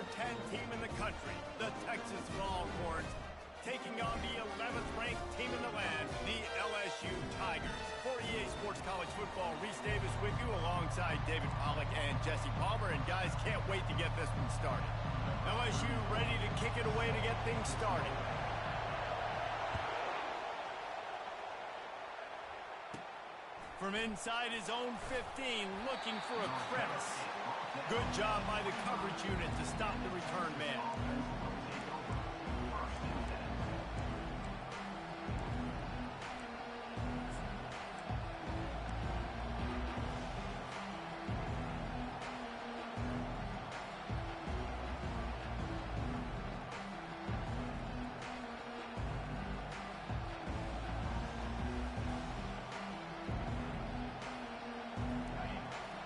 number 10 team in the country, the Texas Longhorns, taking on the 11th ranked team in the land, the LSU Tigers. For EA Sports College Football, Reese Davis with you alongside David Pollack and Jesse Palmer. And guys, can't wait to get this one started. LSU ready to kick it away to get things started. From inside his own 15, looking for a crevice. Good job by the coverage unit to stop the return man.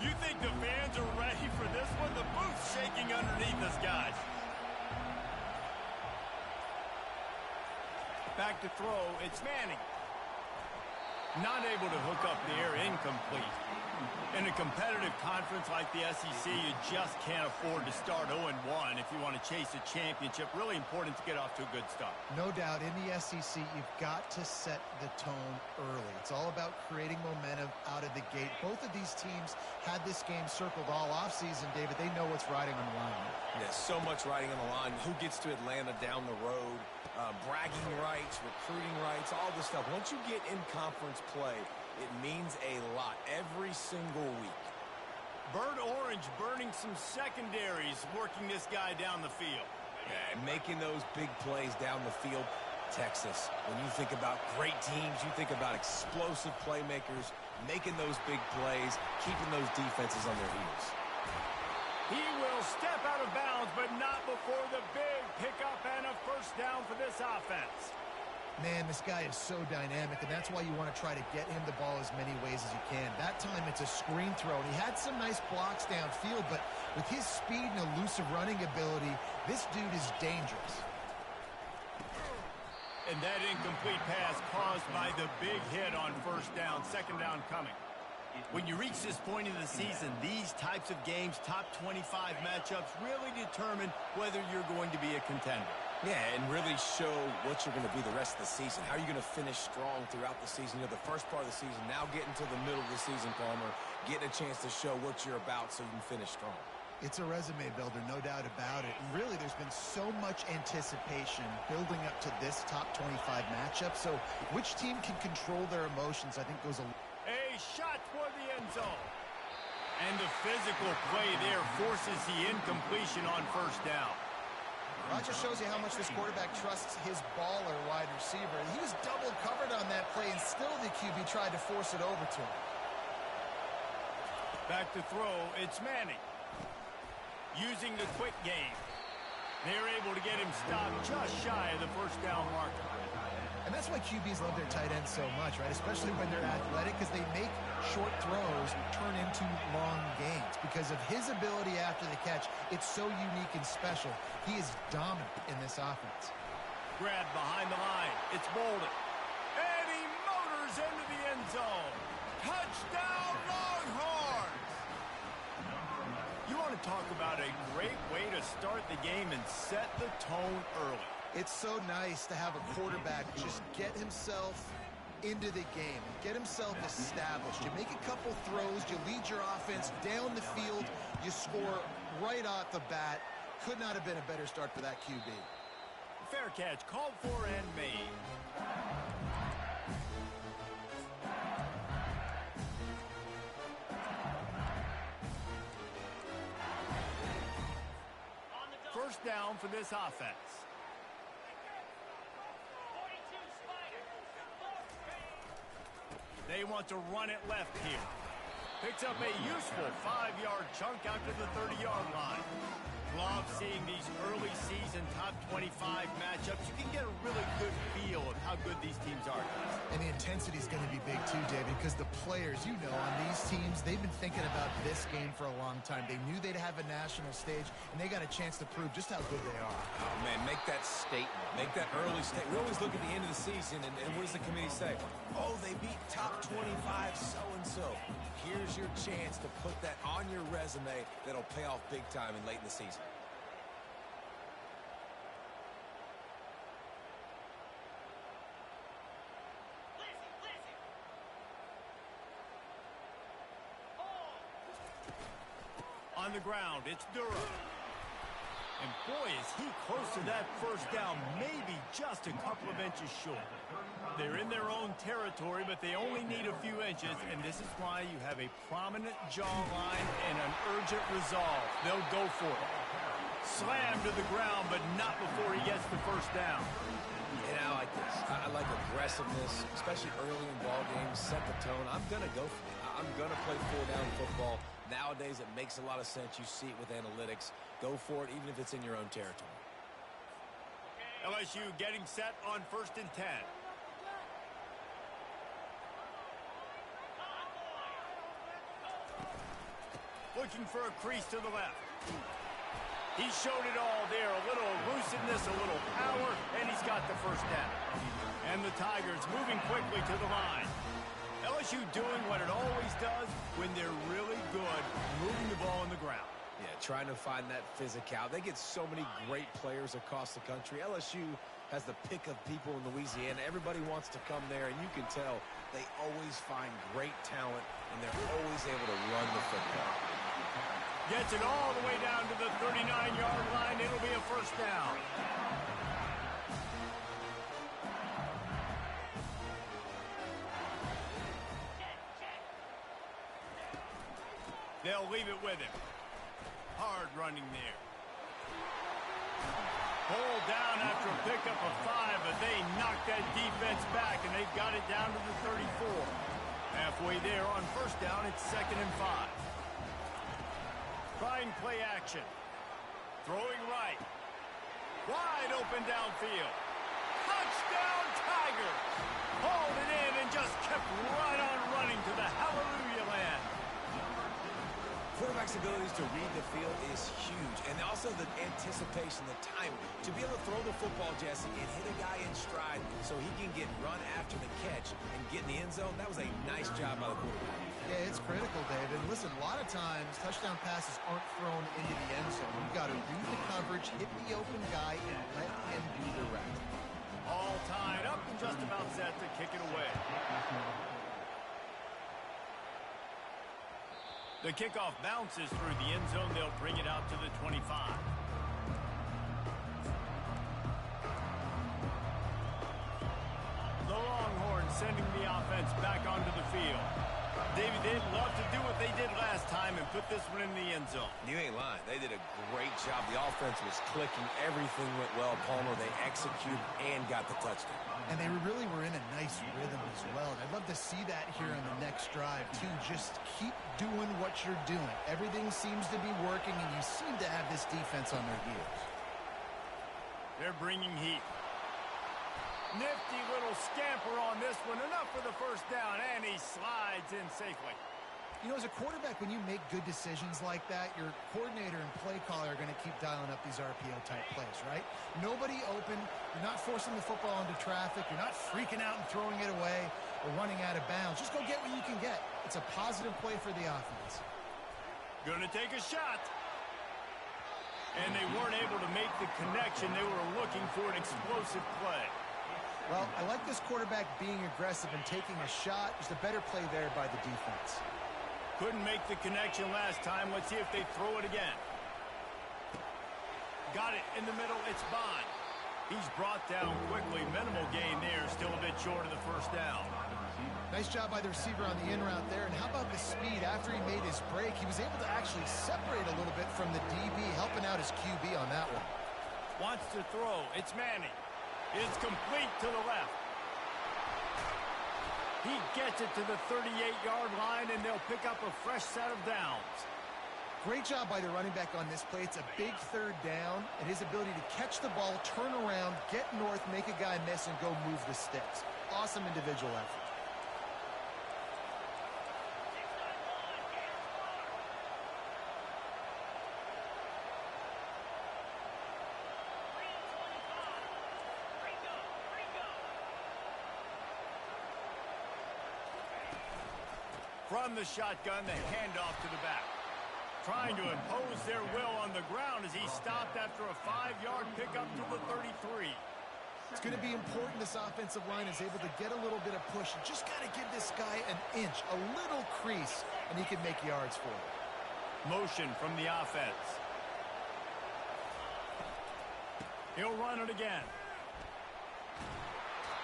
You think the fans are ready for this one? The booth's shaking underneath us, guys. Back to throw, it's Manning. Not able to hook up the air, incomplete. In a competitive conference like the SEC, you just can't afford to start 0-1 if you want to chase a championship. Really important to get off to a good start. No doubt, in the SEC, you've got to set the tone early. It's all about creating momentum out of the gate. Both of these teams had this game circled all offseason, David. They know what's riding on the line. Yeah, so much riding on the line. Who gets to Atlanta down the road? Bragging rights, recruiting rights, all this stuff. Once you get in conference play, it means a lot every single week. Burnt Orange burning some secondaries, working this guy down the field. Yeah, and making those big plays down the field. Texas, when you think about great teams, you think about explosive playmakers, making those big plays, keeping those defenses on their heels. He will step out of bounds, but not before the big pickup and a first down for this offense. Man, this guy is so dynamic, and that's why you want to try to get him the ball as many ways as you can. That time, it's a screen throw, and he had some nice blocks downfield, but with his speed and elusive running ability, this dude is dangerous. And that incomplete pass caused by the big hit on first down, second down coming. When you reach this point in the season, these types of games, top 25 matchups, really determine whether you're going to be a contender. Yeah, and really show what you're going to be the rest of the season. How are you going to finish strong throughout the season? You know, the first part of the season, now getting to the middle of the season, Palmer, getting a chance to show what you're about so you can finish strong. It's a resume builder, no doubt about it. And really, there's been so much anticipation building up to this top 25 matchup. So which team can control their emotions, I think, goes a shot toward the end zone. And the physical play there forces the incompletion on first down. That just shows you how much this quarterback trusts his baller wide receiver. He was double covered on that play, and still the QB tried to force it over to him. Back to throw, it's Manning. Using the quick game. They're able to get him stopped just shy of the first down marker. And that's why QBs love their tight ends so much, right? Especially when they're athletic, because they make short throws turn into long gains. Because of his ability after the catch, it's so unique and special. He is dominant in this offense. Grab behind the line. It's Bolden. And he motors into the end zone. Touchdown, Longhorns! You want to talk about a great way to start the game and set the tone early. It's so nice to have a quarterback just get himself into the game, get himself established. You make a couple throws, you lead your offense down the field, you score right off the bat. Could not have been a better start for that QB. Fair catch, called for and made. First down for this offense. They want to run it left here. Picks up a useful 5-yard chunk out to the 30-yard line. Love seeing these early season top 25 matchups. You can get a really good feel of how good these teams are. And the intensity is going to be big too, David, because the players, you know, on these teams, they've been thinking about this game for a long time. They knew they'd have a national stage, and they got a chance to prove just how good they are. Oh, man, make that statement. Make that early statement. We always look at the end of the season, and what does the committee say? Oh, they beat top 25 so-and-so. Here's your chance to put that on your resume that'll pay off big time and late in the season. On the ground, it's Durham. And boy, is he close to that first down, maybe just a couple of inches short. They're in their own territory, but they only need a few inches, and this is why you have a prominent jawline and an urgent resolve. They'll go for it. Slam to the ground, but not before he gets the first down. And I like this. I like aggressiveness, especially early in ball games. Set the tone. I'm going to go for it. I'm going to play four-down football. Nowadays, it makes a lot of sense. You see it with analytics. Go for it, even if it's in your own territory. LSU getting set on 1st and 10. Looking for a crease to the left. He showed it all there. A little elusiveness, a little power, and he's got the first down. And the Tigers moving quickly to the line. LSU doing what it always does when they're really good, moving the ball on the ground. Yeah, trying to find that physical. They get so many great players across the country. LSU has the pick of people in Louisiana. Everybody wants to come there, and you can tell they always find great talent, and they're always able to run the football. Gets it all the way down to the 39-yard line. It'll be a first down. They'll leave it with him. Hard running there. Pulled down after a pickup of 5, but they knocked that defense back, and they got it down to the 34. Halfway there on first down, it's 2nd and 5. Trying play action. Throwing right. Wide open downfield. Touchdown Tigers! Hauled it in and just kept right on running to the hallelujah land. Quarterback's abilities to read the field is huge, and also the anticipation, the time to be able to throw the football, Jesse, and hit a guy in stride so he can get run after the catch and get in the end zone. That was a nice job by the quarterback. Yeah, it's critical, David. Listen, a lot of times touchdown passes aren't thrown into the end zone. You've got to read the coverage, hit the open guy, and let him do the rest. All tied up and just about set to kick it away. The kickoff bounces through the end zone. They'll bring it out to the 25. The Longhorns sending the offense back onto the field. David, they'd love to do what they did last time and put this one in the end zone. You ain't lying. They did a great job. The offense was clicking. Everything went well, Palmer. They executed and got the touchdown. And they really were in a nice rhythm as well. And I'd love to see that here in the next drive, too. Just keep doing what you're doing. Everything seems to be working, and you seem to have this defense on their heels. They're bringing heat. Nifty little scamper on this one. Enough for the first down, and he slides in safely. You know, as a quarterback, when you make good decisions like that, your coordinator and play caller are going to keep dialing up these RPO-type plays, right? Nobody open. You're not forcing the football into traffic. You're not freaking out and throwing it away or running out of bounds. Just go get what you can get. It's a positive play for the offense. Gonna take a shot. And they weren't able to make the connection. They were looking for an explosive play. Well, I like this quarterback being aggressive and taking a shot. Just a better play there by the defense. Couldn't make the connection last time. Let's see if they throw it again. Got it in the middle. It's Bond. He's brought down quickly. Minimal gain there. Still a bit short of the first down. Nice job by the receiver on the in route there. And how about the speed? After he made his break, he was able to actually separate a little bit from the DB, helping out his QB on that one. Wants to throw. It's Manning. It's complete to the left. He gets it to the 38-yard line, and they'll pick up a fresh set of downs. Great job by the running back on this play. It's a big third down, and his ability to catch the ball, turn around, get north, make a guy miss, and go move the sticks. Awesome individual effort. From the shotgun, the handoff to the back. Trying to impose their will on the ground as he stopped after a 5-yard pickup to the 33. It's going to be important this offensive line is able to get a little bit of push. You just got to give this guy an inch, a little crease, and he can make yards for it. motion from the offense. He'll run it again.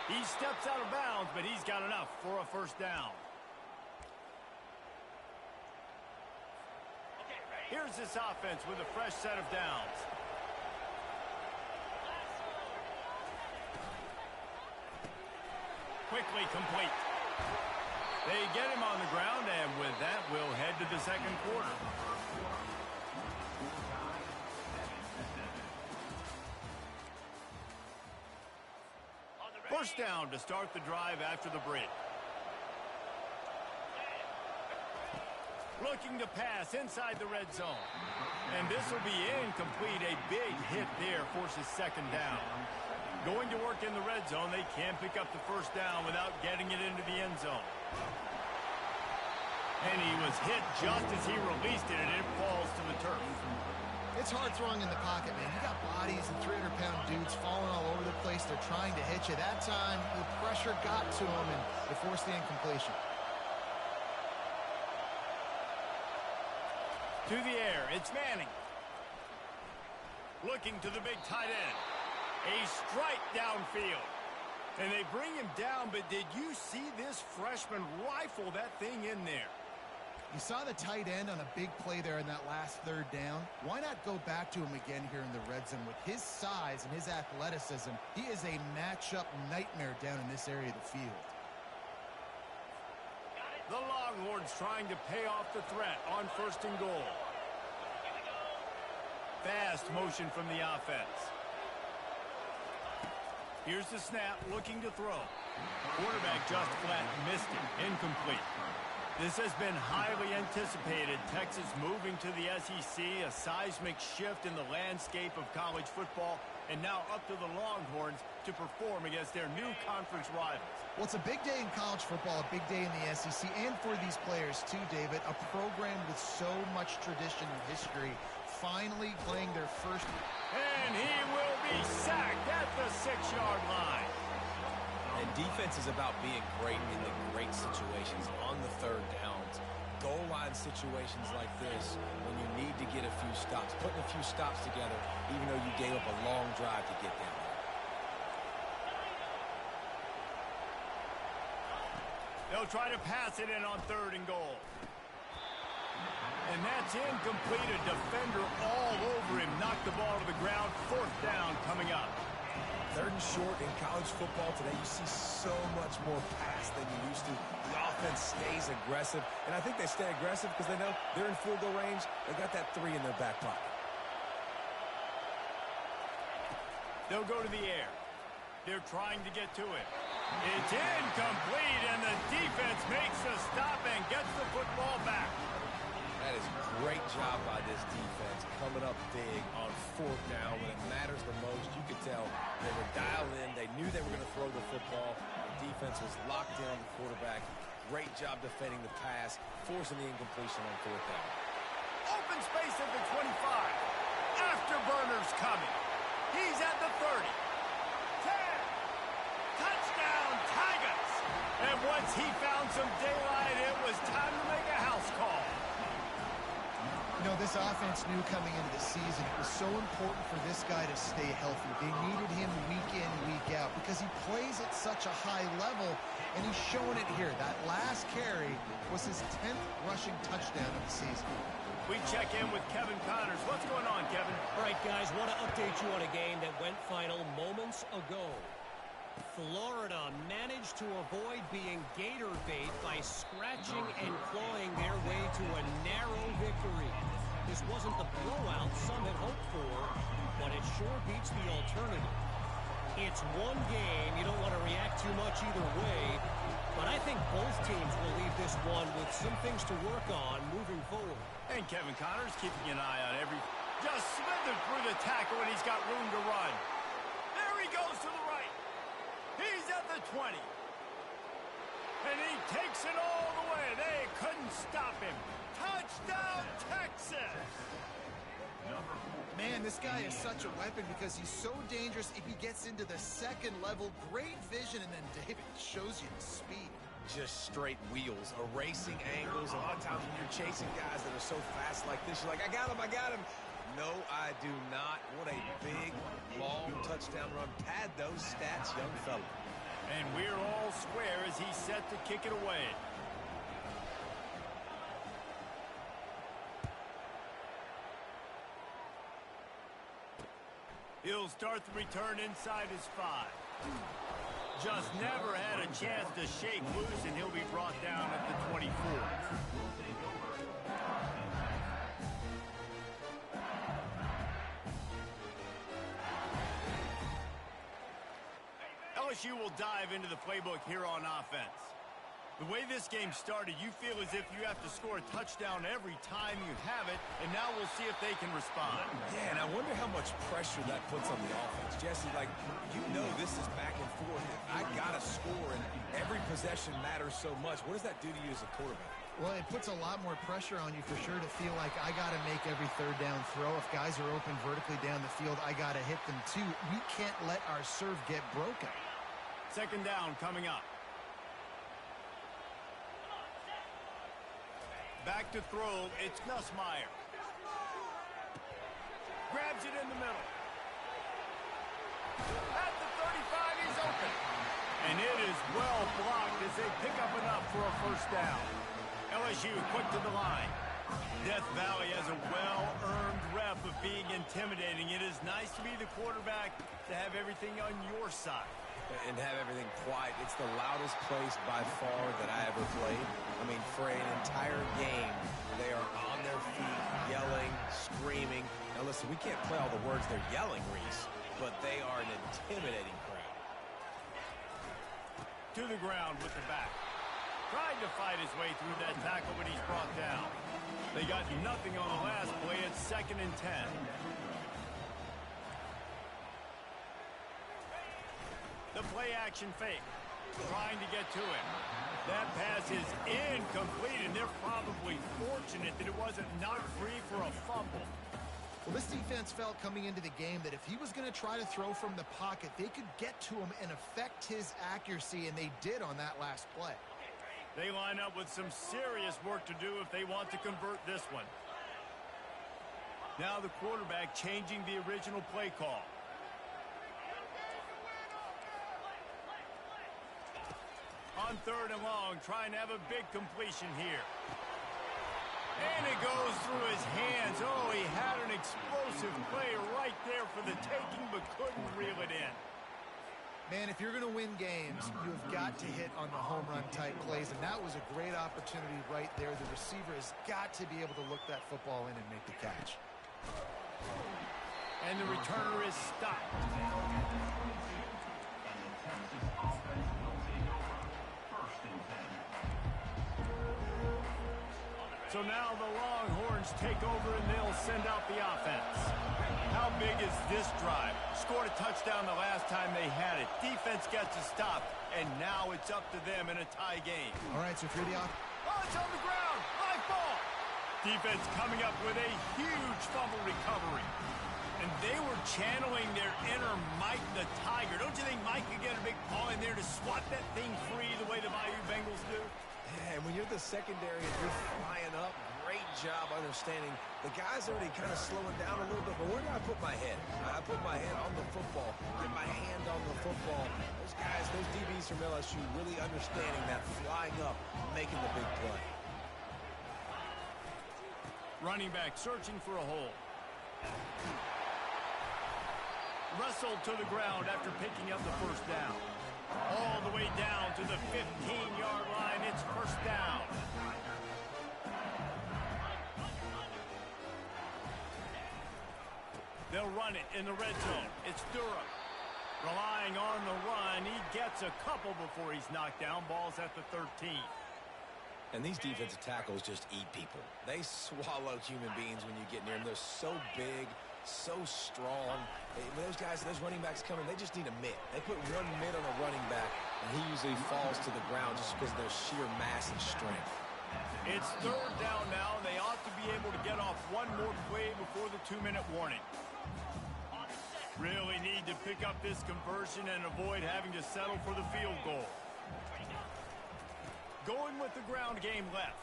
He steps out of bounds, but he's got enough for a first down. Here's this offense with a fresh set of downs. Quickly complete. They get him on the ground, and with that, we'll head to the second quarter. First down to start the drive after the break. Looking to pass inside the red zone. And this will be incomplete. A big hit there forces second down. Going to work in the red zone. They can't pick up the first down without getting it into the end zone. And he was hit just as he released it, and it falls to the turf. It's hard throwing in the pocket, man. You got bodies and 300-pound dudes falling all over the place. They're trying to hit you. That time, the pressure got to him, and it forced the incompletion. To the air, it's Manning. Looking to the big tight end. A strike downfield. And they bring him down, but did you see this freshman rifle that thing in there? You saw the tight end on a big play there in that last third down. Why not go back to him again here in the red zone? With his size and his athleticism, he is a matchup nightmare down in this area of the field. The Longhorns trying to pay off the threat on first and goal. Fast motion from the offense. Here's the snap, looking to throw. Quarterback just flat missed it, incomplete. This has been highly anticipated. Texas moving to the SEC, a seismic shift in the landscape of college football, and now up to the Longhorns to perform against their new conference rivals. Well, it's a big day in college football, a big day in the SEC, and for these players too, David. A program with so much tradition and history finally playing their first. And he will be sacked at the 6-yard line. And defense is about being great in the great situations on the third downs. Goal line situations like this, when you need to get a few stops, putting a few stops together, even though you gave up a long drive to get down there. They'll try to pass it in on third and goal. And that's incomplete. A defender all over him. Knocked the ball to the ground. Fourth down coming up. Third and short in college football today, you see so much more pass than you used to. The offense stays aggressive, and I think they stay aggressive because they know they're in field goal range. They got that 3 in their back pocket. They'll go to the air. They're trying to get to it. It's incomplete, and the defense makes the stop and gets the football back. That is a great job by this defense, coming up big on fourth down when it matters the most. You could tell they were dialed in. They knew they were going to throw the football. The defense was locked in on the quarterback. Great job defending the pass, forcing the incompletion on fourth down. Open space at the 25. Afterburner's coming. He's at the 30. 10. Touchdown, Tigers. And once he found some daylight, it was time to make a house call. You know, this offense knew coming into the season it was so important for this guy to stay healthy. They needed him week in, week out because he plays at such a high level, and he's showing it here. That last carry was his 10th rushing touchdown of the season. We check in with Kevin Connors. What's going on, Kevin? All right, guys, want to update you on a game that went final moments ago. Florida managed to avoid being gator bait by scratching and clawing their way to a narrow victory. This wasn't the blowout some had hoped for, but it sure beats the alternative. It's one game. You don't want to react too much either way, but I think both teams will leave this one with some things to work on moving forward. And Kevin Connors keeping an eye on every... Just slithered through the tackle, and he's got room to run. There he goes to the right. He's at the 20. And he takes it all the way. They couldn't stop him. Touchdown, Texas! Man, this guy is such a weapon because he's so dangerous if he gets into the second level. Great vision, and then David shows you the speed. just straight wheels, erasing angles. A lot of times when you're chasing guys that are so fast like this, you're like, I got him. No, I do not. What a big, long touchdown run. Pad those stats, young fella. And we're all square as he's set to kick it away. He'll start the return inside his 5. Just never had a chance to shake loose, and he'll be brought down at the 24. LSU will dive into the playbook here on offense. The way this game started, you feel as if you have to score a touchdown every time you have it, and now we'll see if they can respond. Yeah, and I wonder how much pressure that puts on the offense. Jesse, like, you know this is back and forth. I got to score, and every possession matters so much. What does that do to you as a quarterback? Well, it puts a lot more pressure on you for sure to feel like I got to make every third down throw. If guys are open vertically down the field, I got to hit them too. We can't let our serve get broken. Second down coming up. Back to throw, it's Nussmeier. Grabs it in the middle. At the 35, he's open. And it is well blocked as they pick up enough for a first down. LSU quick to the line. Death Valley has a well-earned rep of being intimidating. It is nice to be the quarterback, to have everything on your side. And have everything quiet. It's the loudest place by far that I ever played. I mean, for an entire game, they are on their feet, yelling, screaming. Now listen, we can't play all the words they're yelling, Reese, but they are an intimidating crowd. To the ground with the back. Tried to fight his way through that tackle, but he's brought down. They got nothing on the last play. It's 2nd and 10. The play-action fake, trying to get to him. That pass is incomplete, and they're probably fortunate that it wasn't knocked free for a fumble. Well, this defense felt coming into the game that if he was going to try to throw from the pocket, they could get to him and affect his accuracy, and they did on that last play. They line up with some serious work to do if they want to convert this one. Now the quarterback changing the original play call. On 3rd and long, trying to have a big completion here. And it goes through his hands. Oh, he had an explosive play right there for the taking, but couldn't reel it in. Man, if you're going to win games, you've got to hit on the home run type plays, and that was a great opportunity right there. The receiver has got to be able to look that football in and make the catch. And the returner is stopped. So now the Longhorns take over and they'll send out the offense. How big is this drive? Scored a touchdown the last time they had it. Defense gets a stop, and now it's up to them in a tie game. All right, so if you're the oh, it's on the ground. Live ball. Defense coming up with a huge fumble recovery. And they were channeling their inner Mike the Tiger. Don't you think Mike could get a big paw in there to swat that thing free the way the Bayou Bengals do? Yeah, and when you're the secondary and you're flying up, great job understanding. The guy's already kind of slowing down a little bit, but where do I put my head? I put my head on the football, get my hand on the football. Those guys, those DBs from LSU really understanding that flying up, making the big play. Running back searching for a hole. Wrestled to the ground after picking up the first down. All the way down to the 15-yard line. It's first down. They'll run it in the red zone. It's Durham. Relying on the run. He gets a couple before he's knocked down. Ball's at the 13. And these defensive tackles just eat people. They swallow human beings when you get near them. They're so big, so strong. When those guys, those running backs come in, they just need a mitt. They put one mitt on a running back, and he usually falls to the ground just because of their sheer mass and strength. It's 3rd down now. They ought to be able to get off one more play before the 2-minute warning. Really need to pick up this conversion and avoid having to settle for the field goal. going with the ground game left.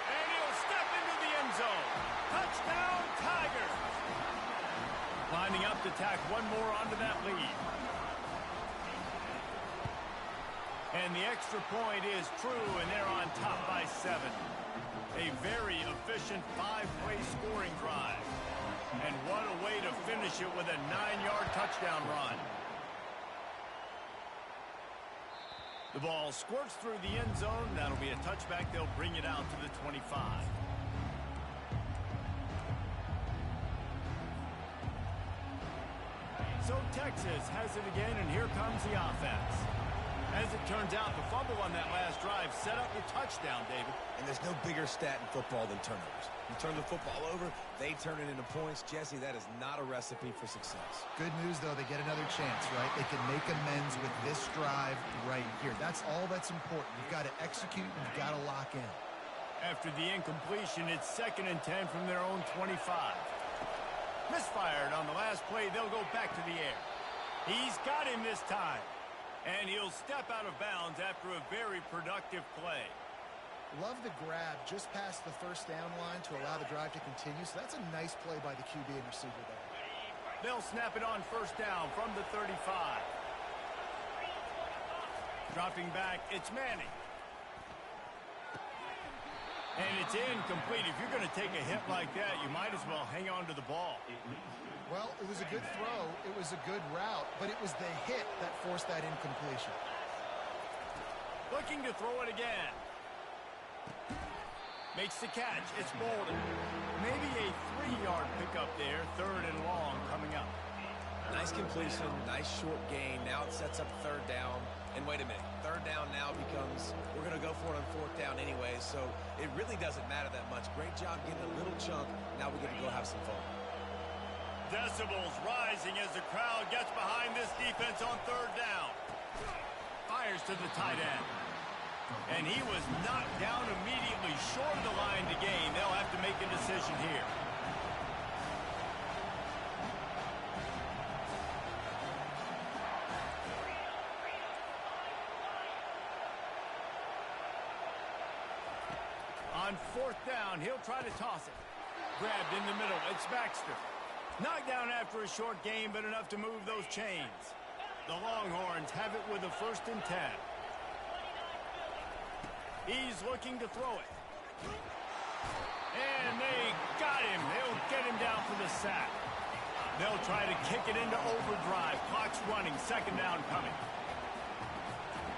And he'll step into the end zone. Touchdown, Tigers! Lining up to tack one more onto that lead. And the extra point is true, and they're on top by 7. A very efficient 5-play scoring drive. And what a way to finish it with a 9-yard touchdown run. The ball squirts through the end zone. That'll be a touchback. They'll bring it out to the 25. So Texas has it again, and here comes the offense. As it turns out, the fumble on that last drive set up the touchdown, David. And there's no bigger stat in football than turnovers. You turn the football over, they turn it into points. Jesse, that is not a recipe for success. Good news, though, they get another chance, right? They can make amends with this drive right here. That's all that's important. You've got to execute, and you've got to lock in. After the incompletion, it's 2nd and 10 from their own 25. Misfired on the last play. They'll go back to the air. He's got him this time. And he'll step out of bounds after a very productive play. Love the grab just past the first down line to allow the drive to continue. So that's a nice play by the QB and receiver there. They'll snap it on first down from the 35. Dropping back, it's Manning. And it's incomplete. If you're going to take a hit like that, you might as well hang on to the ball. Well, it was a good throw. It was a good route, but it was the hit that forced that incompletion. Looking to throw it again. Makes the catch. It's Bolden. Maybe a 3-yard pickup there. 3rd and long coming up. Nice completion, nice short gain. Now it sets up 3rd down. And wait a minute, 3rd down now becomes, we're going to go for it on 4th down anyway, so it really doesn't matter that much. Great job getting a little chunk. Now we get to go have some fun. Decibels rising as the crowd gets behind this defense on 3rd down. Fires to the tight end. And he was knocked down immediately short of the line to gain. They'll have to make a decision here. On 4th down, he'll try to toss it. Grabbed in the middle. It's Baxter. Knocked down after a short gain, but enough to move those chains. The Longhorns have it with a 1st and 10. He's looking to throw it. And they got him. They'll get him down for the sack. They'll try to kick it into overdrive. Clock's running. 2nd down coming.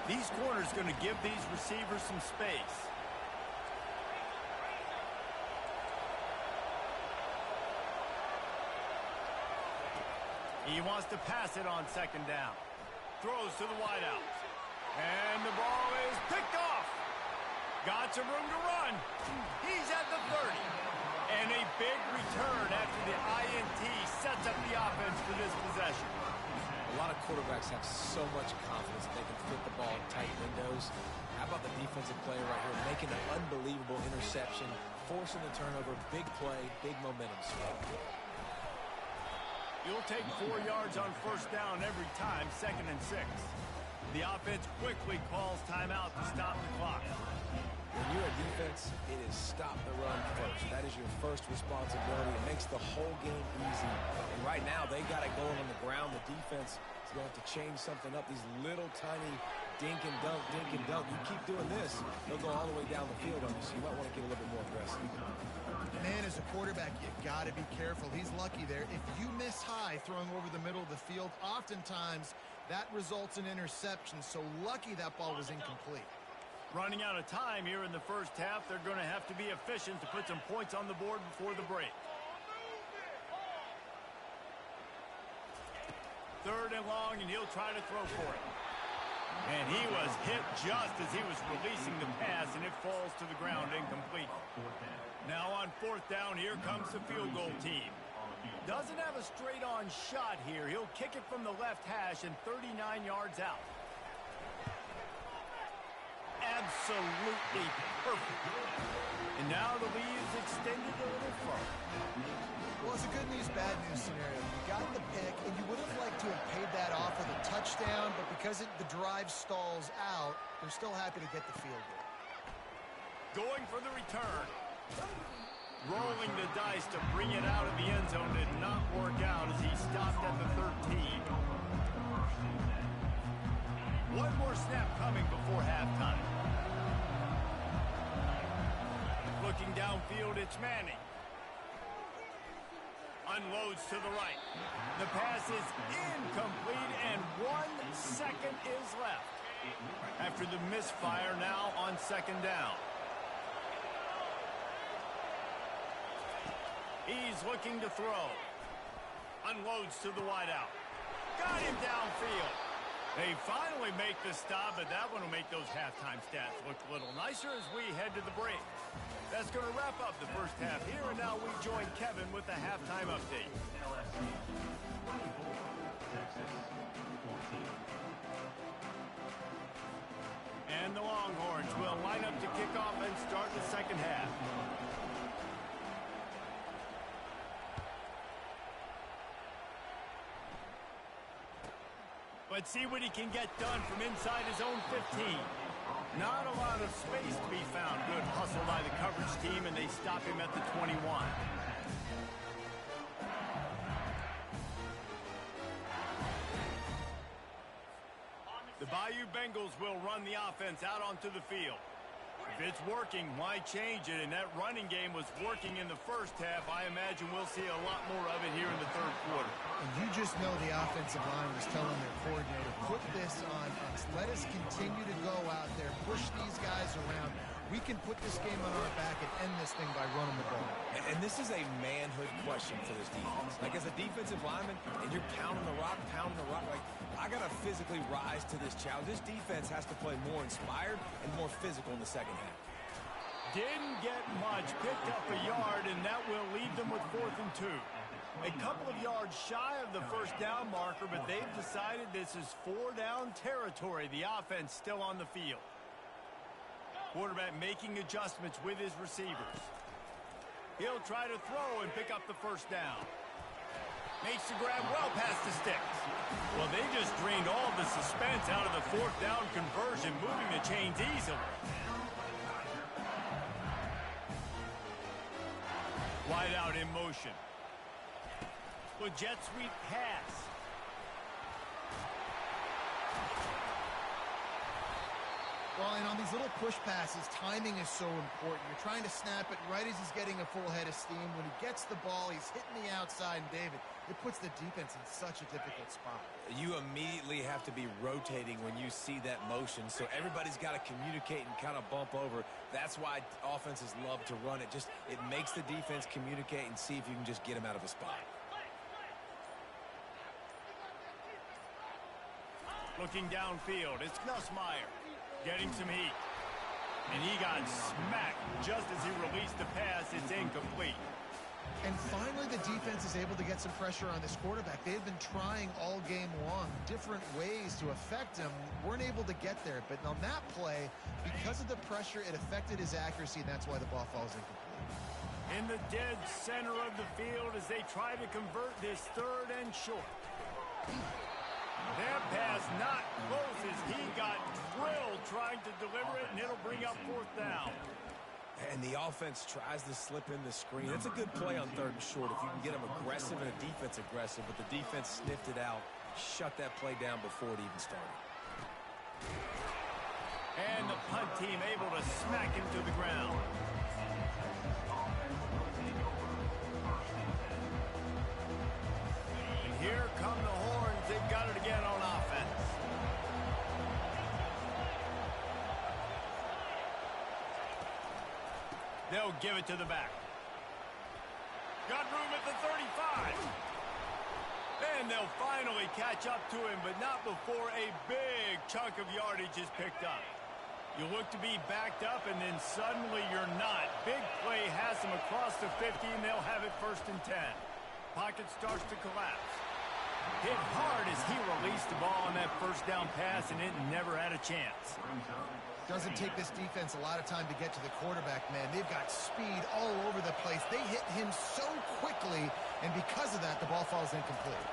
These corners going to give these receivers some space. He wants to pass it on 2nd down. Throws to the wideouts. And the ball is picked off. Got some room to run. He's at the 30. And a big return after the INT sets up the offense for this possession. A lot of quarterbacks have so much confidence that they can fit the ball in tight windows. How about the defensive player right here making an unbelievable interception, forcing the turnover, big play, big momentum swing. You'll take 4 yards on 1st down every time, 2nd and 6. The offense quickly calls timeout to stop the clock. When you're a defense, it is stop the run first. That is your first responsibility. It makes the whole game easy. And right now, they got it going on the ground. The defense is going to have to change something up. These little tiny dink and dunk, dink and dunk. You keep doing this, they'll go all the way down the field on you, so you might want to get a little bit more aggressive. Man, as a quarterback, you got to be careful. He's lucky there. If you miss high throwing over the middle of the field, oftentimes that results in interception. So lucky that ball was incomplete. Running out of time here in the 1st half. They're going to have to be efficient to put some points on the board before the break. 3rd and long, and he'll try to throw for it. And he was hit just as he was releasing the pass, and it falls to the ground incomplete. Now on 4th down, here comes the field goal team. Doesn't have a straight-on shot here. He'll kick it from the left hash and 39 yards out. Absolutely perfect. And now the lead is extended a little further. Well, it's a good news, bad news scenario. You got the pick, and you would have liked to have paid that off with a touchdown. touchdown, but because the drive stalls out, they're still happy to get the field goal. Going for the return. Rolling the dice to bring it out of the end zone did not work out as he stopped at the 13. One more snap coming before halftime. Looking downfield, it's Manning. Unloads to the right. The pass is incomplete, and 1 second is left. After the misfire, now on second down. He's looking to throw. Unloads to the wideout. Got him downfield. They finally make the stop, but that one will make those halftime stats look a little nicer as we head to the break. That's going to wrap up the first half here, and now we join Kevin with the halftime update. And the Longhorns will line up to kick off and start the second half. Let's see what he can get done from inside his own 15. Not a lot of space to be found. Good hustle by the coverage team, and they stop him at the 21. The Bayou Bengals will run the offense out onto the field. If it's working, why change it? And that running game was working in the first half. I imagine we'll see a lot more of it here in the third quarter. And you just know the offensive line was telling their coordinator, put this on us. Let us continue to go out there, push these guys around. We can put this game on our back and end this thing by running the ball. And this is a manhood question for this defense. Like, as a defensive lineman, and you're pounding the rock, like, I got to physically rise to this challenge. This defense has to play more inspired and more physical in the second half. Didn't get much, picked up a yard, and that will leave them with 4th and 2. A couple of yards shy of the first down marker, but they've decided this is 4-down territory. The offense still on the field. Quarterback making adjustments with his receivers. He'll try to throw and pick up the first down. Makes the grab well past the sticks. Well, they just drained all the suspense out of the 4th down conversion, moving the chains easily. Wide out in motion. Well, jet sweep pass. Well, and on these little push passes, timing is so important. You're trying to snap it right as he's getting a full head of steam. When he gets the ball, he's hitting the outside, and David, it puts the defense in such a difficult spot. You immediately have to be rotating when you see that motion, so everybody's got to communicate and kind of bump over. That's why offenses love to run it. Just, it makes the defense communicate and see if you can just get him out of a spot. Looking downfield, it's Nussmeier. Getting some heat. And he got smacked just as he released the pass. It's incomplete. And finally, the defense is able to get some pressure on this quarterback. They've been trying all game long different ways to affect him. Weren't able to get there. But on that play, because of the pressure, it affected his accuracy, and that's why the ball falls incomplete. In the dead center of the field as they try to convert this 3rd and short. That pass not close as he got drilled trying to deliver it, and it'll bring up 4th down. And the offense tries to slip in the screen. That's a good play on 3rd and short if you can get them aggressive and a defense aggressive, but the defense sniffed it out, shut that play down before it even started. And the punt team able to smack him to the ground. And here come the Horns. They've got it again on offense. They'll give it to the back. Got room at the 35. And they'll finally catch up to him, but not before a big chunk of yardage is picked up. You look to be backed up, and then suddenly you're not. Big play has them across the 50, and they'll have it 1st and 10. Pocket starts to collapse. Hit hard as he released the ball on that 1st down pass, and it never had a chance. Doesn't take this defense a lot of time to get to the quarterback, man. They've got speed all over the place. They hit him so quickly, and because of that, the ball falls incomplete.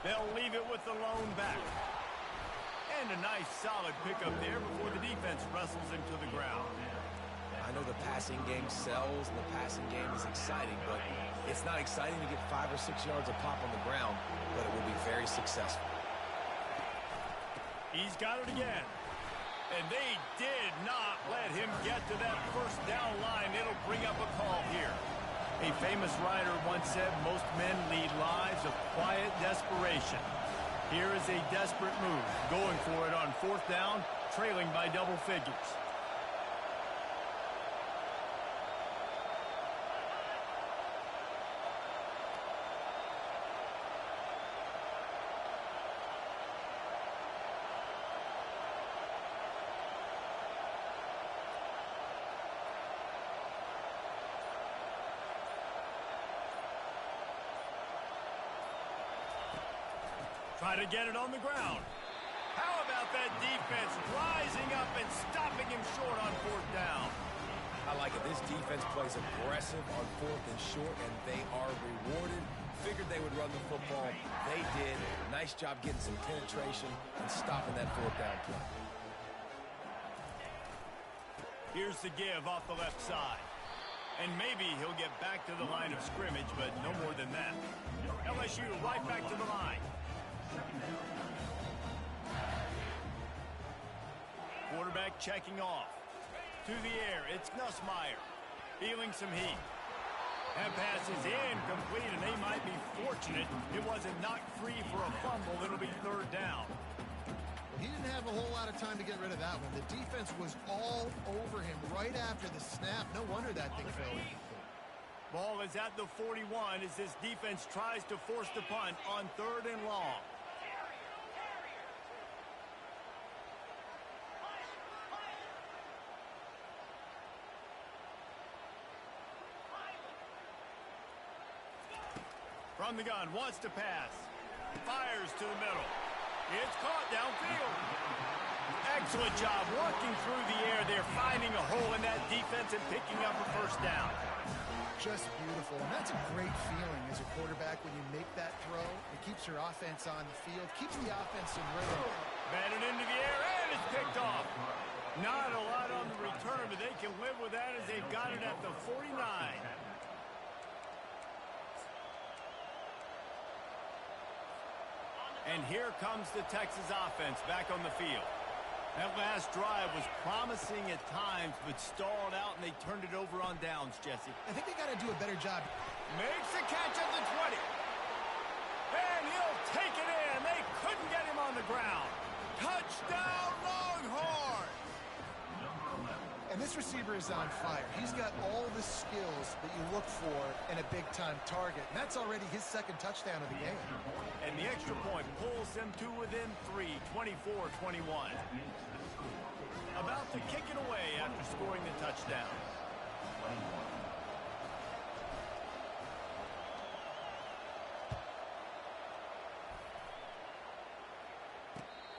They'll leave it with the lone back. And a nice solid pickup there before the defense wrestles him to the ground. I know the passing game sells and the passing game is exciting, but it's not exciting to get 5 or 6 yards of pop on the ground, but it will be very successful. He's got it again. And they did not let him get to that first down line. It'll bring up a call here. A famous writer once said most men lead lives of quiet desperation. Here is a desperate move, going for it on 4th down, trailing by double figures. Try to get it on the ground. How about that defense rising up and stopping him short on 4th down? I like it. This defense plays aggressive on 4th and short, and they are rewarded. Figured they would run the football. They did. Nice job getting some penetration and stopping that 4th down play. Here's the give off the left side. And maybe he'll get back to the line of scrimmage, but no more than that. LSU right back to the line. Quarterback checking off. To the air, it's Nussmeier. Feeling some heat. That pass is incomplete, and they might be fortunate it wasn't knocked free for a fumble. It'll be 3rd down. Well, he didn't have a whole lot of time to get rid of that one. The defense was all over him right after the snap. No wonder that thing fell in. Ball is at the 41 as this defense tries to force the punt on 3rd and long. From the gun, wants to pass. Fires to the middle. It's caught downfield. Excellent job working through the air. They're finding a hole in that defense and picking up a 1st down. Just beautiful. And that's a great feeling as a quarterback when you make that throw. It keeps your offense on the field, keeps the offense in rhythm. Batted into the air, and it's picked off. Not a lot on the return, but they can live with that as they've got it at the 49. And here comes the Texas offense back on the field. That last drive was promising at times, but stalled out, and they turned it over on downs, Jesse. I think they got to do a better job. Makes the catch at the 20. And he'll take it in. They couldn't get him on the ground. Touchdown, Longhorn! And this receiver is on fire. He's got all the skills that you look for in a big-time target. And that's already his 2nd touchdown of the game. And the extra point pulls them to within 3, 24-21. About to kick it away after scoring the touchdown.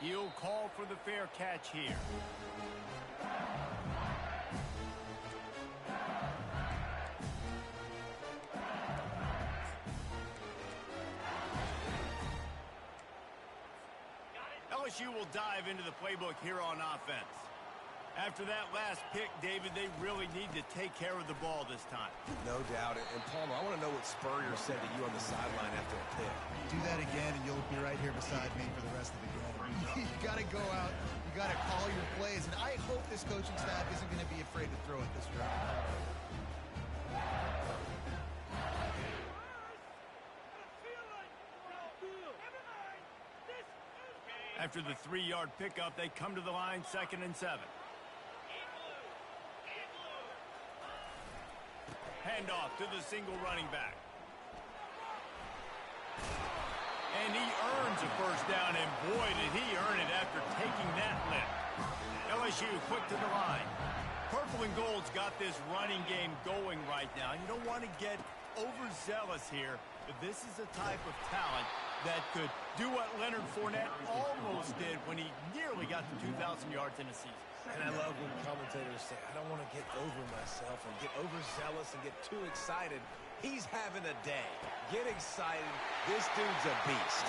He'll call for the fair catch here. LSU will dive into the playbook here on offense. After that last pick, David, they really need to take care of the ball this time. No doubt. And Palmer, I want to know what Spurrier said to you on the sideline after a pick. Do that again, and you'll be right here beside me for the rest of the game. You got to go out. You got to call your plays. And I hope this coaching staff isn't going to be afraid to throw at this drive. After the 3-yard pickup, they come to the line, 2nd and 7. Handoff to the single running back. And he earns a 1st down, and boy, did he earn it after taking that lift. LSU quick to the line. Purple and gold's got this running game going right now. You don't want to get overzealous here, but this is a type of talent that could do what Leonard Fournette almost did when he nearly got to 2,000 yards in a season. And I love when commentators say, I don't want to get over myself and get overzealous and get too excited. He's having a day. Get excited. This dude's a beast.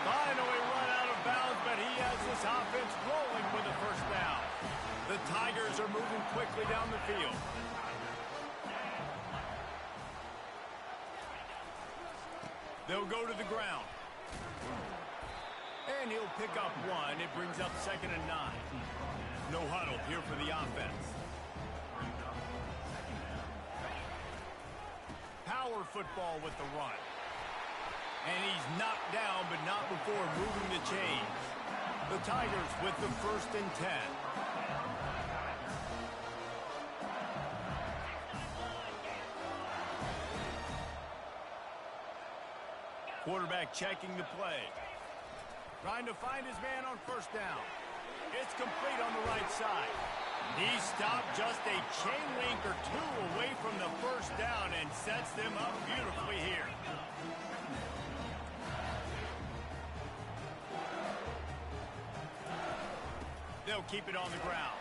Finally run out of bounds, but he has this offense rolling with the first down. The Tigers are moving quickly down the field. They'll go to the ground. And he'll pick up one. It brings up 2nd and 9. No huddle here for the offense. Power football with the run. And he's knocked down, but not before moving the chains. The Tigers with the 1st and 10. Quarterback checking the play. Trying to find his man on 1st down. It's complete on the right side. He stopped just a chain link or two away from the 1st down and sets them up beautifully here. They'll keep it on the ground.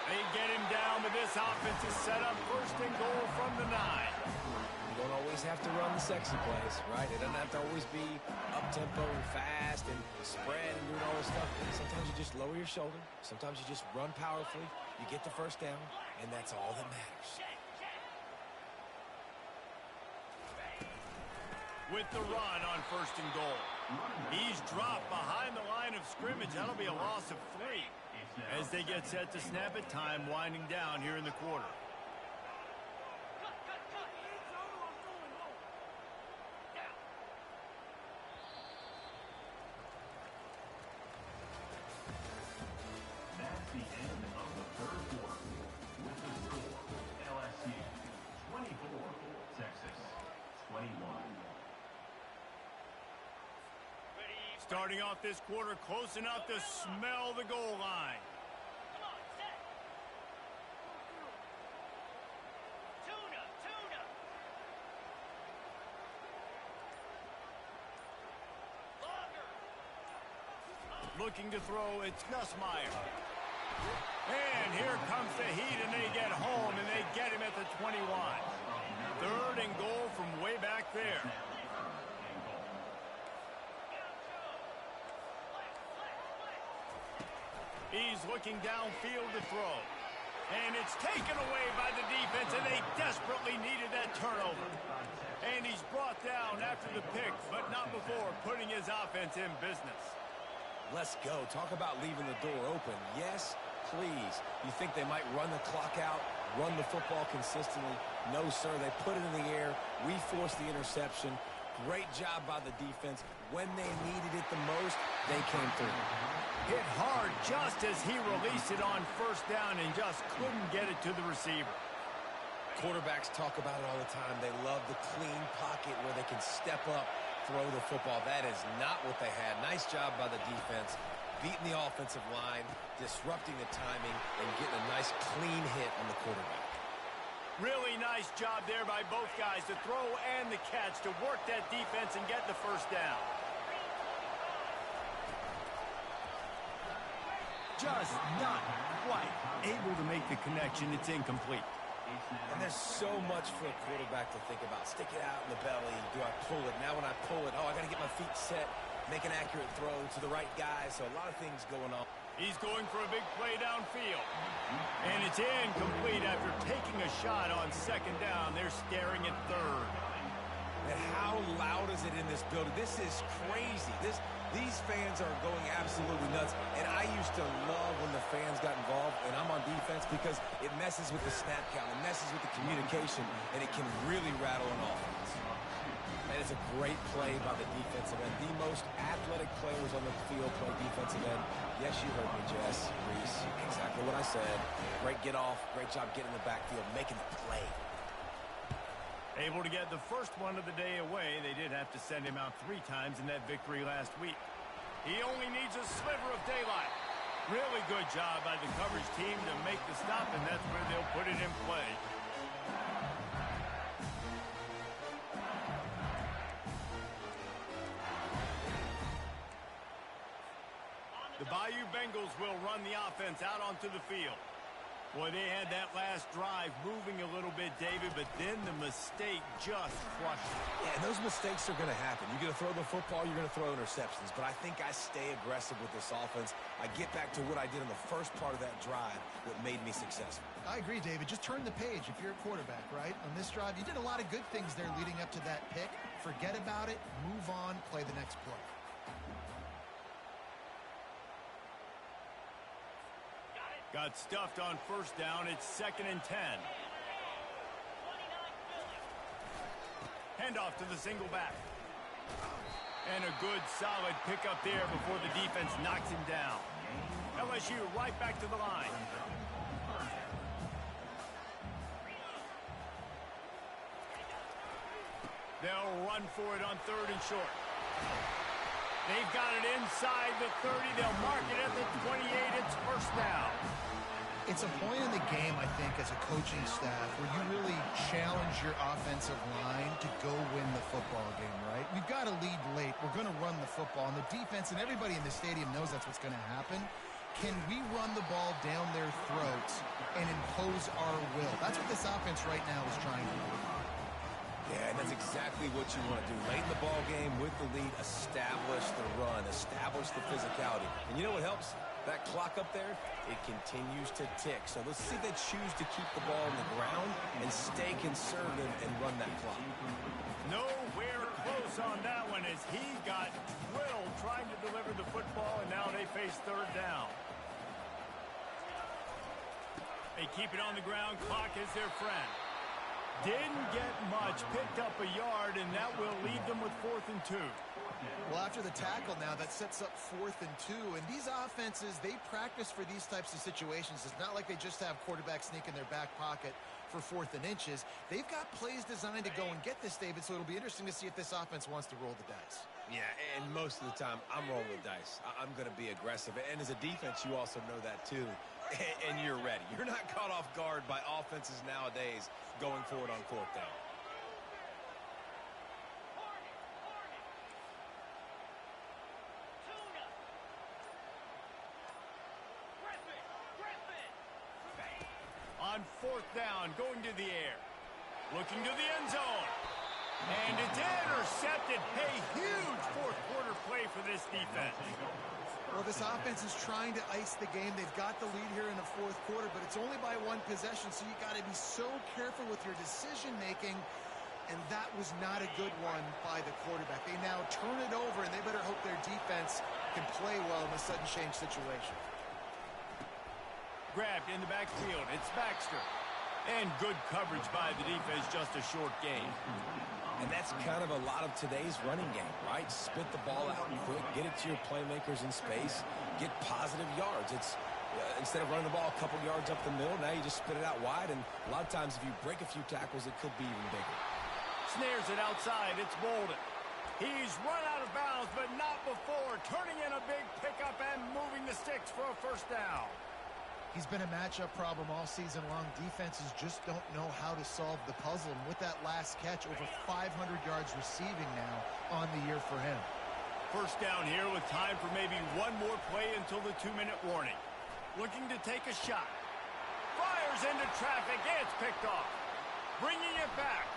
They get him down, but this offense is set up 1st and goal from the 9. You don't always have to run the sexy plays, right? It doesn't have to always be up-tempo and fast and spread and doing all this stuff. Sometimes you just lower your shoulder. Sometimes you just run powerfully. You get the 1st down, and that's all that matters. With the run on 1st and goal. He's dropped behind the line of scrimmage. That'll be a loss of 3. As they get set to snap it, time winding down here in the quarter. That's the end of the 3rd quarter. With the score, LSU 24, Texas 21. Starting off this quarter close enough to smell the goal line. Looking to throw, it's Nussmeier. And here comes the heat, and they get home, and they get him at the 21. 3rd and goal from way back there. He's looking downfield to throw. And it's taken away by the defense, and they desperately needed that turnover. And he's brought down after the pick, but not before putting his offense in business. Let's go. Talk about leaving the door open. Yes, please. You think they might run the clock out, run the football consistently? No, sir. They put it in the air. We forced the interception. Great job by the defense. When they needed it the most, they came through. Hit hard just as he released it on 1st down and just couldn't get it to the receiver. Quarterbacks talk about it all the time. They love the clean pocket where they can step up, throw the football. That is not what they had. Nice job by the defense, beating the offensive line, disrupting the timing, and getting a nice clean hit on the quarterback. Really nice job there by both guys, the throw and the catch, to work that defense and get the 1st down. Just not quite able to make the connection. It's incomplete. And there's so much for a quarterback to think about. Stick it out in the belly. Do I pull it? Now when I pull it, oh, I got to get my feet set, make an accurate throw to the right guy. So a lot of things going on. He's going for a big play downfield. And it's incomplete after taking a shot on 2nd down. They're staring at 3rd. And how loud is it in this building? This is crazy. These fans are going absolutely nuts. And I used to love when the fans got involved, and I'm on defense, because it messes with the snap count. It messes with the communication, and it can really rattle an offense. And it's a great play by the defensive end. The most athletic players on the field play defensive end. Yes, you heard me, Jess, Reese. Exactly what I said. Great get off. Great job getting in the backfield, making the play. Able to get the first one of the day away. They did have to send him out 3 times in that victory last week. He only needs a sliver of daylight. Really good job by the coverage team to make the stop, and that's where they'll put it in play. The Bayou Bengals will run the offense out onto the field. Well, they had that last drive moving a little bit, David, but then the mistake just crushed it. Yeah, and those mistakes are going to happen. You're going to throw the football, you're going to throw interceptions. But I think I stay aggressive with this offense. I get back to what I did in the first part of that drive that made me successful. I agree, David. Just turn the page if you're a quarterback, right? On this drive, you did a lot of good things there leading up to that pick. Forget about it, move on, play the next play. Got stuffed on first down. It's 2nd and 10. Handoff to the single back. And a good, solid pickup there before the defense knocks him down. LSU right back to the line. They'll run for it on 3rd and short. They've got it inside the 30. They'll mark it at the 28. It's first down. It's a point in the game, I think, as a coaching staff where you really challenge your offensive line to go win the football game, right? We've got to lead late. We're going to run the football. And the defense and everybody in the stadium knows that's what's going to happen. Can we run the ball down their throats and impose our will? That's what this offense right now is trying to do. Yeah, and that's exactly what you want to do. Late in the ball game with the lead, establish the run, establish the physicality. And you know what helps? That clock up there, it continues to tick. So let's see if they choose to keep the ball on the ground and stay conservative and run that clock. Nowhere close on that one as he got drilled trying to deliver the football, and now they face 3rd down. They keep it on the ground. Clock is their friend. Didn't get much, picked up a yard, and that will leave them with 4th and 2. Well, after the tackle now, that sets up 4th and 2. And these offenses, they practice for these types of situations. It's not like they just have quarterbacks sneak in their back pocket for 4th and inches. They've got plays designed to go and get this, David, so it'll be interesting to see if this offense wants to roll the dice. Yeah, and most of the time, I'm rolling the dice. I'm going to be aggressive. And as a defense, you also know that too. And you're ready. You're not caught off guard by offenses nowadays going forward on 4th down. On 4th down, going to the air. Looking to the end zone. And it's intercepted. A huge 4th quarter play for this defense. Well, this offense is trying to ice the game. They've got the lead here in the 4th quarter, but it's only by 1 possession, so you got to be so careful with your decision-making, and that was not a good one by the quarterback. They now turn it over, and they better hope their defense can play well in a sudden change situation. Grabbed in the backfield. It's Baxter. And good coverage by the defense, just a short gain. And that's kind of a lot of today's running game, right? Spit the ball out quick, get it to your playmakers in space, get positive yards. It's instead of running the ball a couple yards up the middle, now you just spit it out wide, and a lot of times if you break a few tackles, it could be even bigger. Snares it outside. It's Bolden. He's run out of bounds, but not before. Turning in a big pickup and moving the sticks for a first down. He's been a matchup problem all season long. Defenses just don't know how to solve the puzzle. And with that last catch, over 500 yards receiving now on the year for him. First down here with time for maybe one more play until the 2-minute warning. Looking to take a shot. Fires into traffic. It's picked off. Bringing it back.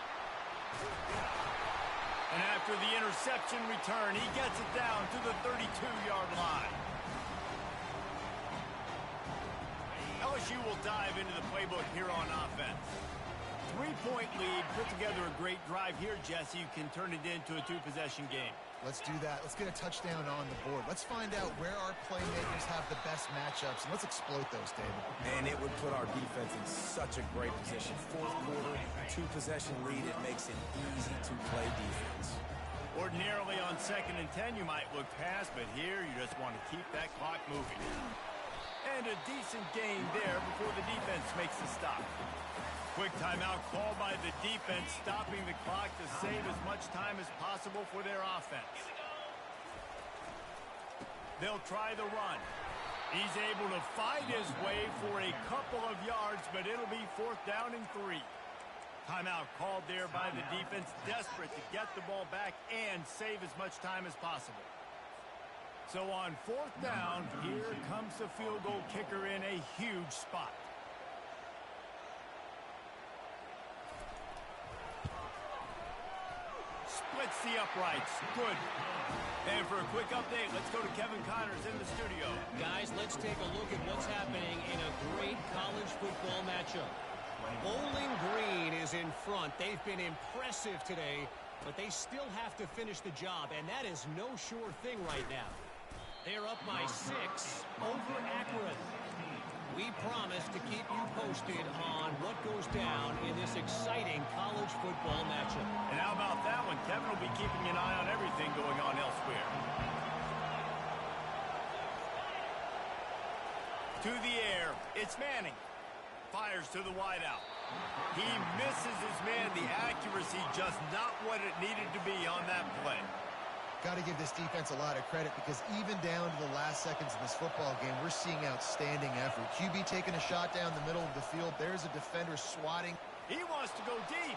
And after the interception return, he gets it down to the 32-yard line. LSU will dive into the playbook here on offense. 3-point lead, put together a great drive here, Jesse. You can turn it into a 2-possession game. Let's do that. Let's get a touchdown on the board. Let's find out where our playmakers have the best matchups, and let's exploit those, David. And it would put our defense in such a great position. 4th quarter, 2-possession lead. It makes it easy to play defense. Ordinarily on 2nd and 10, you might look past, but here you just want to keep that clock moving. And a decent gain there before the defense makes the stop. Quick timeout called by the defense, stopping the clock to save as much time as possible for their offense. They'll try the run. He's able to find his way for a couple of yards, but it'll be 4th down and 3. Timeout called there by the defense, desperate to get the ball back and save as much time as possible. So on 4th down, here comes the field goal kicker in a huge spot. splits the uprights. Good. And for a quick update, let's go to Kevin Connors in the studio. Guys, let's take a look at what's happening in a great college football matchup. Bowling Green is in front. They've been impressive today, but they still have to finish the job, and that is no sure thing right now. They're up by 6 over Akron. We promise to keep you posted on what goes down in this exciting college football matchup. And how about that one? Kevin will be keeping an eye on everything going on elsewhere. To the air, it's Manning. Fires to the wideout. He misses his man. The accuracy just not what it needed to be on that play. Got to give this defense a lot of credit because even down to the last seconds of this football game, we're seeing outstanding effort. QB taking a shot down the middle of the field. There's a defender swatting. He wants to go deep.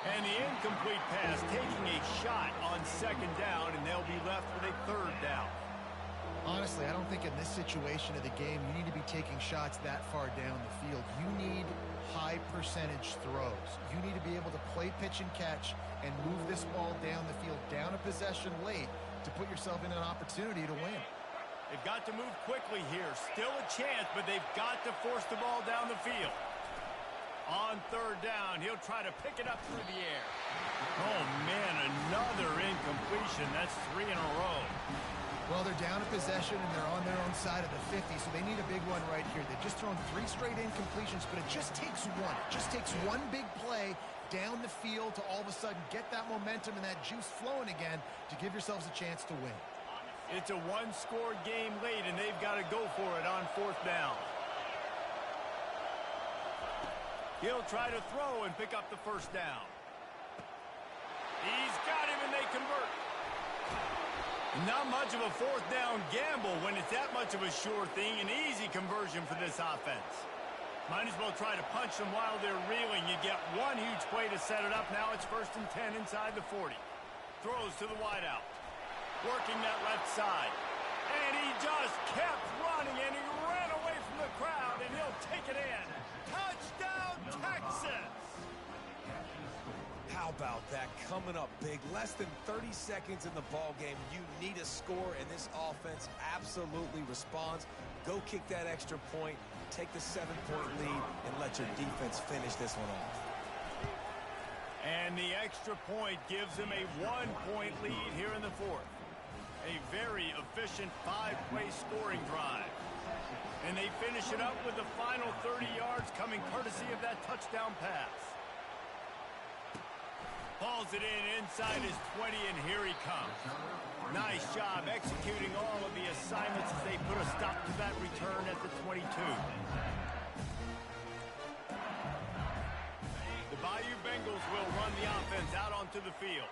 And the incomplete pass taking a shot on 2nd down, and they'll be left with a 3rd down. Honestly, I don't think in this situation of the game you need to be taking shots that far down the field. You need high percentage throws. You need to be able to play pitch and catch and move this ball down the field, down a possession late to put yourself in an opportunity to win. They've got to move quickly here. Still a chance, but they've got to force the ball down the field. On 3rd down, he'll try to pick it up through the air. Oh, man, another incompletion. That's 3 in a row. Well, they're down a possession, and they're on their own side of the 50, so they need a big one right here. They've just thrown 3 straight incompletions, but it just takes one. It just takes one big play down the field to all of a sudden get that momentum and that juice flowing again to give yourselves a chance to win. It's a 1-score game late, and they've got to go for it on 4th down. He'll try to throw and pick up the 1st down. He's got him, and they convert. Not much of a 4th down gamble when it's that much of a sure thing. An easy conversion for this offense. Might as well try to punch them while they're reeling. You get one huge play to set it up. Now it's 1st and 10 inside the 40. Throws to the wideout. Working that left side. And he just kept running, and he ran away from the crowd, and he'll take it in. Touchdown, Texas! How about that? Coming up big. Less than 30 seconds in the ball game. You need a score, and this offense absolutely responds. Go kick that extra point, take the 7-point lead, and let your defense finish this one off. And the extra point gives them a 1-point lead here in the 4th. A very efficient 5-play scoring drive. And they finish it up with the final 30 yards coming courtesy of that touchdown pass. Hauls it in inside his 20, and here he comes. Nice job executing all of the assignments as they put a stop to that return at the 22. The Bayou Bengals will run the offense out onto the field.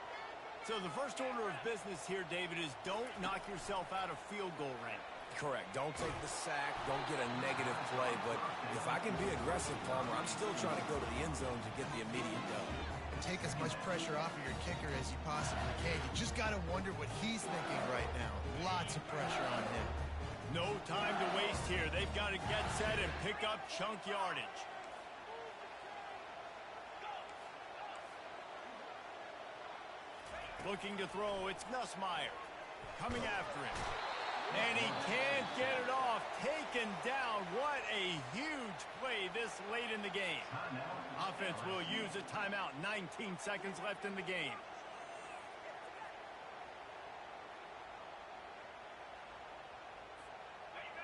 So the first order of business here, David, is don't knock yourself out of field goal range. Correct. Don't take the sack. Don't get a negative play. But if I can be aggressive, Palmer, I'm still trying to go to the end zone to get the immediate dub. Take as much pressure off of your kicker as you possibly can. You just got to wonder what he's thinking right now. Lots of pressure on him. No time to waste here. They've got to get set and pick up chunk yardage. Looking to throw, it's Nussmeier. Coming after him. And he can't get it off. Taken down. What a huge play this late in the game. Offense will use a timeout. 19 seconds left in the game.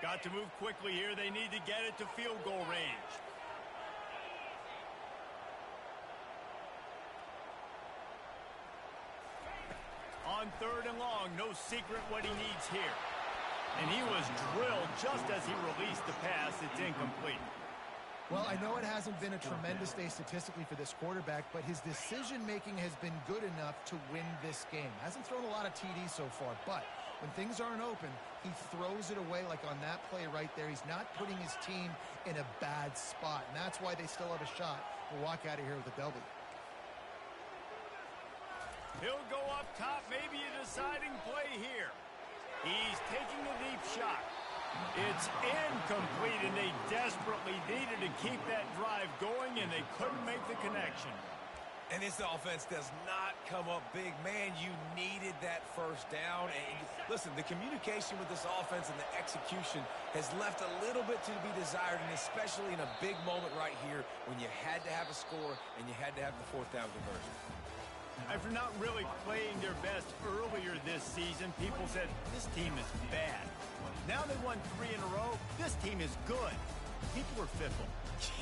Got to move quickly here. They need to get it to field goal range. On 3rd and long, no secret what he needs here. And he was drilled just as he released the pass. It's incomplete. Well, I know it hasn't been a tremendous day statistically for this quarterback, but his decision-making has been good enough to win this game. Hasn't thrown a lot of TDs so far, but when things aren't open, he throws it away like on that play right there. He's not putting his team in a bad spot, and that's why they still have a shot to walk out of here with a W. He'll go up top, maybe a deciding play here. He's taking the deep shot. It's incomplete, and they desperately needed to keep that drive going, and they couldn't make the connection. And this offense does not come up big. Man, you needed that first down. And listen, the communication with this offense and the execution has left a little bit to be desired, and especially in a big moment right here when you had to have a score and you had to have the fourth down conversion. After not really playing their best earlier this season, people said this team is bad. Now they won 3 in a row. This team is good. People are fickle.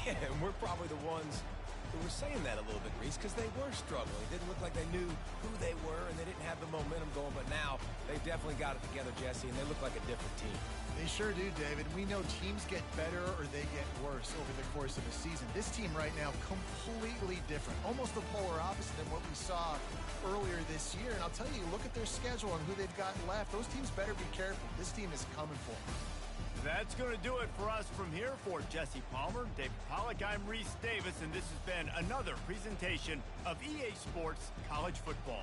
Yeah, and we're probably the ones who were saying that a little bit, Reese, because they were struggling. It didn't look like they knew who they were, and they didn't have the momentum going. But now they've definitely got it together, Jesse, and they look like a different team. They sure do, David. We know teams get better or they get worse over the course of a season. This team right now, completely different. Almost the polar opposite than what we saw earlier this year. And I'll tell you, look at their schedule and who they've got left. Those teams better be careful. This team is coming for them. That's going to do it for us from here. For Jesse Palmer, David Pollack, I'm Reese Davis, and this has been another presentation of EA Sports College Football.